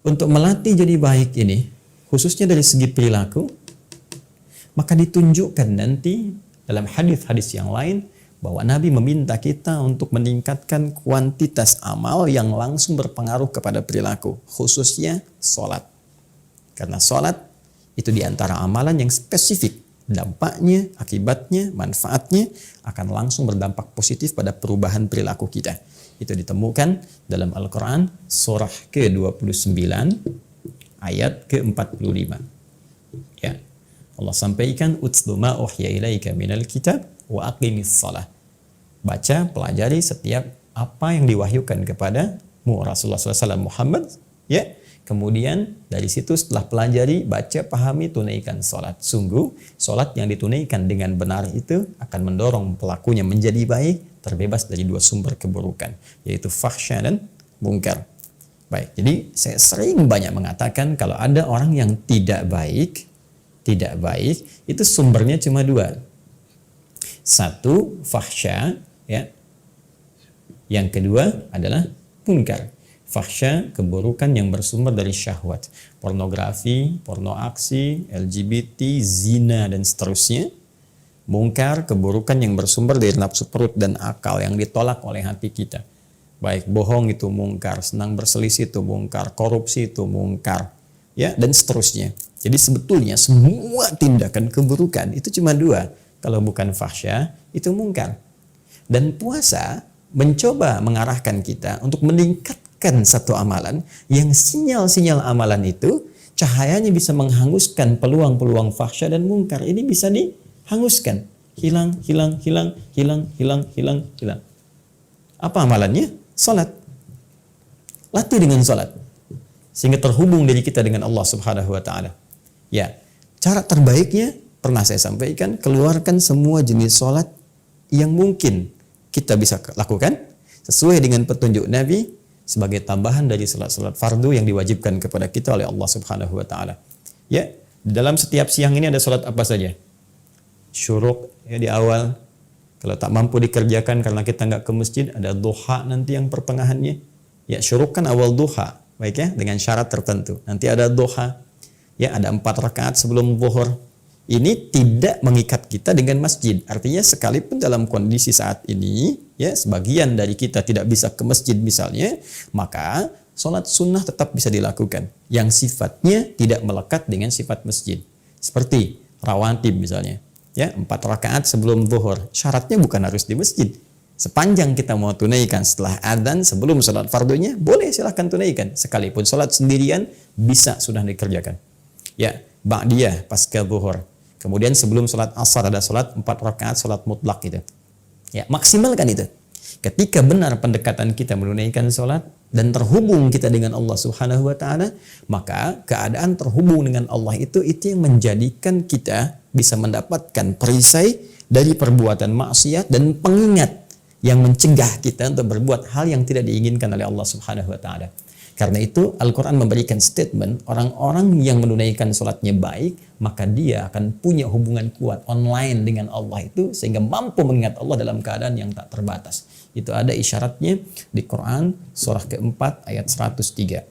untuk melatih jadi baik ini, khususnya dari segi perilaku, maka ditunjukkan nanti dalam hadis-hadis yang lain bahwa Nabi meminta kita untuk meningkatkan kuantitas amal yang langsung berpengaruh kepada perilaku, khususnya sholat. Karena sholat itu diantara amalan yang spesifik, dampaknya, akibatnya, manfaatnya akan langsung berdampak positif pada perubahan perilaku kita. Itu ditemukan dalam Al-Quran surah ke-29 ayat ke-45. Ya. Allah sampaikan, "Utslu ma uhya ilaika minal kitab wa aqimis shalah." Baca, pelajari setiap apa yang diwahyukan kepadamu Rasulullah SAW Muhammad, ya. Kemudian dari situ setelah pelajari, baca, pahami, tunaikan salat. Sungguh salat yang ditunaikan dengan benar itu akan mendorong pelakunya menjadi baik, terbebas dari dua sumber keburukan, yaitu fahsya dan mungkar. Baik, jadi saya sering banyak mengatakan kalau ada orang yang tidak baik itu sumbernya cuma dua. Satu, fahsya, ya. Yang kedua adalah munkar. Fahsya, keburukan yang bersumber dari syahwat, pornografi, porno aksi, LGBT, zina dan seterusnya. Mungkar, keburukan yang bersumber dari nafsu perut dan akal yang ditolak oleh hati kita. Baik bohong itu mungkar, senang berselisih itu mungkar, korupsi itu mungkar, ya, dan seterusnya. Jadi sebetulnya semua tindakan keburukan itu cuma dua. Kalau bukan fahsya, itu mungkar. Dan puasa mencoba mengarahkan kita untuk meningkatkan satu amalan yang sinyal-sinyal amalan itu cahayanya bisa menghanguskan peluang-peluang fahsya dan mungkar. Ini bisa dihanguskan. Hilang. Apa amalannya? Salat. Latih dengan salat. Sehingga terhubung diri kita dengan Allah Subhanahu wa taala. Ya, cara terbaiknya pernah saya sampaikan, keluarkan semua jenis salat yang mungkin kita bisa lakukan sesuai dengan petunjuk Nabi sebagai tambahan dari salat-salat fardu yang diwajibkan kepada kita oleh Allah Subhanahu wa taala. Ya, dalam setiap siang ini ada salat apa saja? Syuruk ya di awal. Kalau tak mampu dikerjakan karena kita nggak ke masjid, ada duha nanti yang pertengahannya. Ya, syuruk kan awal duha, baik ya, dengan syarat tertentu. Nanti ada duha. Ya, ada 4 rakaat sebelum zuhur. Ini tidak mengikat kita dengan masjid. Artinya sekalipun dalam kondisi saat ini, ya, sebagian dari kita tidak bisa ke masjid misalnya, maka sholat sunnah tetap bisa dilakukan. Yang sifatnya tidak melekat dengan sifat masjid. Seperti rawatib misalnya. Ya, 4 rakaat sebelum zuhur. Syaratnya bukan harus di masjid. Sepanjang kita mau tunaikan setelah adzan sebelum sholat fardunya, boleh silahkan tunaikan. Sekalipun sholat sendirian, bisa sudah dikerjakan. Ya, ba'diyah pasca zuhur. Kemudian sebelum sholat asar ada sholat 4 rakaat sholat mutlak itu. Ya, maksimalkan itu. Ketika benar pendekatan kita menunaikan sholat dan terhubung kita dengan Allah Subhanahu wa taala, maka keadaan terhubung dengan Allah itu yang menjadikan kita bisa mendapatkan perisai dari perbuatan maksiat dan pengingat yang mencegah kita untuk berbuat hal yang tidak diinginkan oleh Allah Subhanahu wa taala. Karena itu Al-Quran memberikan statement orang-orang yang menunaikan sholatnya baik, maka dia akan punya hubungan kuat online dengan Allah itu sehingga mampu mengingat Allah dalam keadaan yang tak terbatas. Itu ada isyaratnya di Quran surah keempat ayat 103.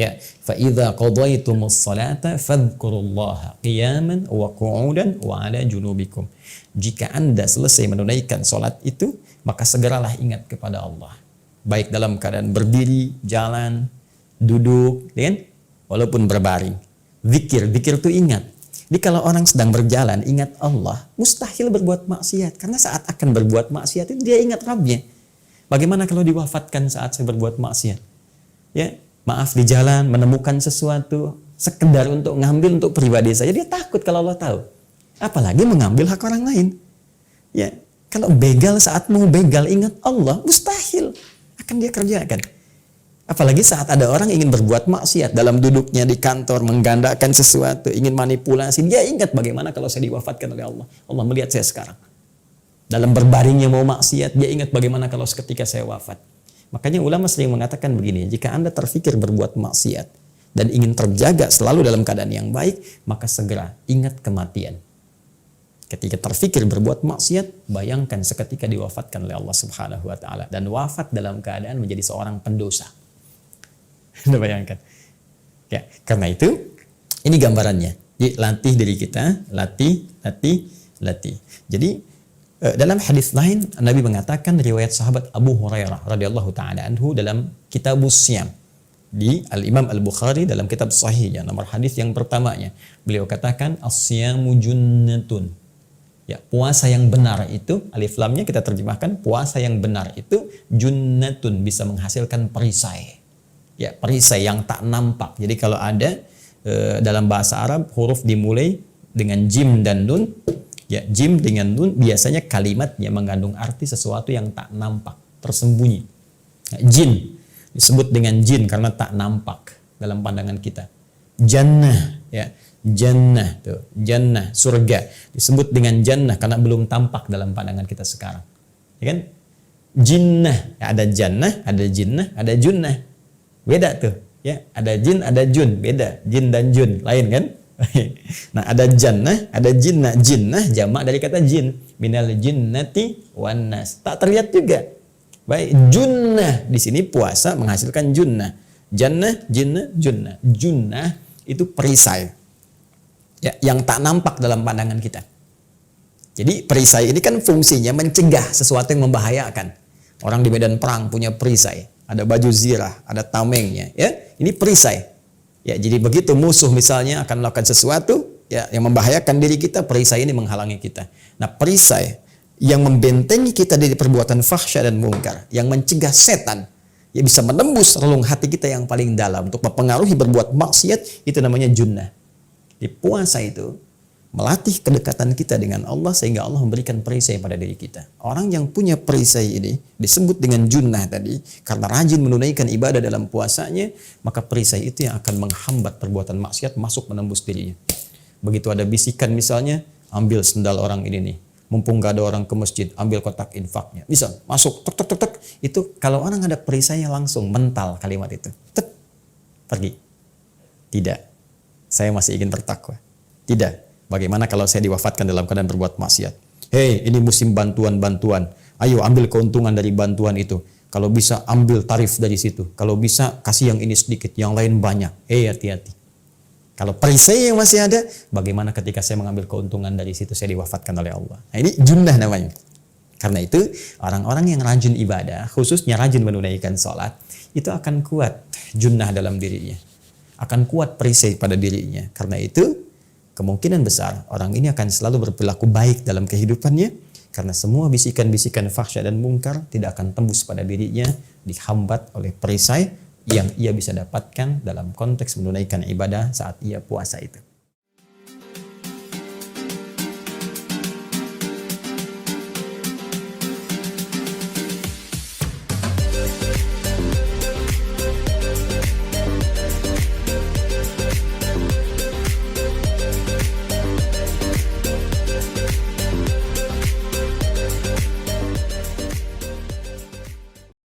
Ya, fa idza qadaytumus salata fadhkurullaha qiyaman wa qu'udan wa 'ala junubikum. Jika Anda selesai menunaikan sholat itu, maka segeralah ingat kepada Allah. Baik dalam keadaan berdiri, jalan, duduk, kan? Walaupun berbaring. Zikir itu ingat. Jadi kalau orang sedang berjalan, ingat Allah, mustahil berbuat maksiat. Karena saat akan berbuat maksiat itu dia ingat Rabbnya. Bagaimana kalau diwafatkan saat saya berbuat maksiat? Ya, maaf di jalan, menemukan sesuatu, sekedar untuk ngambil untuk pribadi saja, dia takut kalau Allah tahu. Apalagi mengambil hak orang lain. Ya, kalau begal saat mau begal, ingat Allah, mustahil akan dia kerjakan. Apalagi saat ada orang ingin berbuat maksiat dalam duduknya di kantor, menggandakan sesuatu, ingin manipulasi, dia ingat bagaimana kalau saya diwafatkan oleh Allah. Allah melihat saya sekarang. Dalam berbaringnya mau maksiat, dia ingat bagaimana kalau seketika saya wafat. Makanya ulama sering mengatakan begini, jika Anda terfikir berbuat maksiat dan ingin terjaga selalu dalam keadaan yang baik, maka segera ingat kematian. Ketika terfikir berbuat maksiat, bayangkan seketika diwafatkan oleh Allah Subhanahu wa taala dan wafat dalam keadaan menjadi seorang pendosa. Anda bayangkan. Ya, karena itu ini gambarannya. Jadi latih diri kita, latih. Jadi dalam hadis lain Nabi mengatakan, riwayat sahabat Abu Hurairah radhiyallahu taala anhu dalam Kitabus Syam di Al-Imam Al-Bukhari dalam kitab sahihnya nomor hadis yang pertamanya, beliau katakan as-syamu junnatun. Ya, puasa yang benar itu, alif lamnya kita terjemahkan, puasa yang benar itu junnatun, bisa menghasilkan perisai. Ya, perisai yang tak nampak. Jadi kalau ada dalam bahasa Arab huruf dimulai dengan jim dan nun, ya jim dengan nun biasanya kalimatnya mengandung arti sesuatu yang tak nampak, tersembunyi. Nah, jin disebut dengan jin karena tak nampak dalam pandangan kita. Jannah, ya jannah tuh, jannah surga disebut dengan jannah karena belum tampak dalam pandangan kita sekarang, ya kan? Jinnah, ya, ada jannah, ada jinnah, ada junnah, beda tuh. Ya, ada jin, ada jun, beda. Jin dan jun, lain kan? Nah, ada jannah, ada jinnah. Jinnah jamak dari kata jin. Minal jinnati wan nas. Tak terlihat juga. Baik, junnah di sini puasa menghasilkan junnah. Jannah, jinnah, junnah. Junnah itu perisai. Ya, yang tak nampak dalam pandangan kita. Jadi perisai ini kan fungsinya mencegah sesuatu yang membahayakan. Orang di medan perang punya perisai. Ada baju zirah, ada tamengnya, ya. Ini perisai. Ya, jadi begitu musuh misalnya akan melakukan sesuatu ya yang membahayakan diri kita, perisai ini menghalangi kita. Nah, perisai yang membentengi kita dari perbuatan fahsya dan mungkar, yang mencegah setan, ya bisa menembus relung hati kita yang paling dalam untuk mempengaruhi berbuat maksiat, itu namanya junnah. Di puasa itu melatih kedekatan kita dengan Allah sehingga Allah memberikan perisai pada diri kita. Orang yang punya perisai ini disebut dengan junnah tadi karena rajin menunaikan ibadah dalam puasanya, maka perisai itu yang akan menghambat perbuatan maksiat masuk menembus dirinya. Begitu ada bisikan misalnya, ambil sendal orang ini nih. Mumpung gak ada orang ke masjid, ambil kotak infaknya. Bisa masuk, tek tek tek tek. Itu kalau orang ada perisainya langsung mental kalimat itu. Tek, pergi. Tidak. Saya masih ingin bertakwa. Tidak. Bagaimana kalau saya diwafatkan dalam keadaan berbuat maksiat? Hei, ini musim bantuan-bantuan. Ayo ambil keuntungan dari bantuan itu. Kalau bisa ambil tarif dari situ. Kalau bisa kasih yang ini sedikit, yang lain banyak. Hei, hati-hati. Kalau perisai yang masih ada, bagaimana ketika saya mengambil keuntungan dari situ, saya diwafatkan oleh Allah. Nah, ini junnah namanya. Karena itu, orang-orang yang rajin ibadah, khususnya rajin menunaikan sholat, itu akan kuat junnah dalam dirinya. Akan kuat perisai pada dirinya. Karena itu, kemungkinan besar orang ini akan selalu berperilaku baik dalam kehidupannya karena semua bisikan-bisikan fahsya dan mungkar tidak akan tembus pada dirinya, dihambat oleh perisai yang ia bisa dapatkan dalam konteks menunaikan ibadah saat ia puasa itu.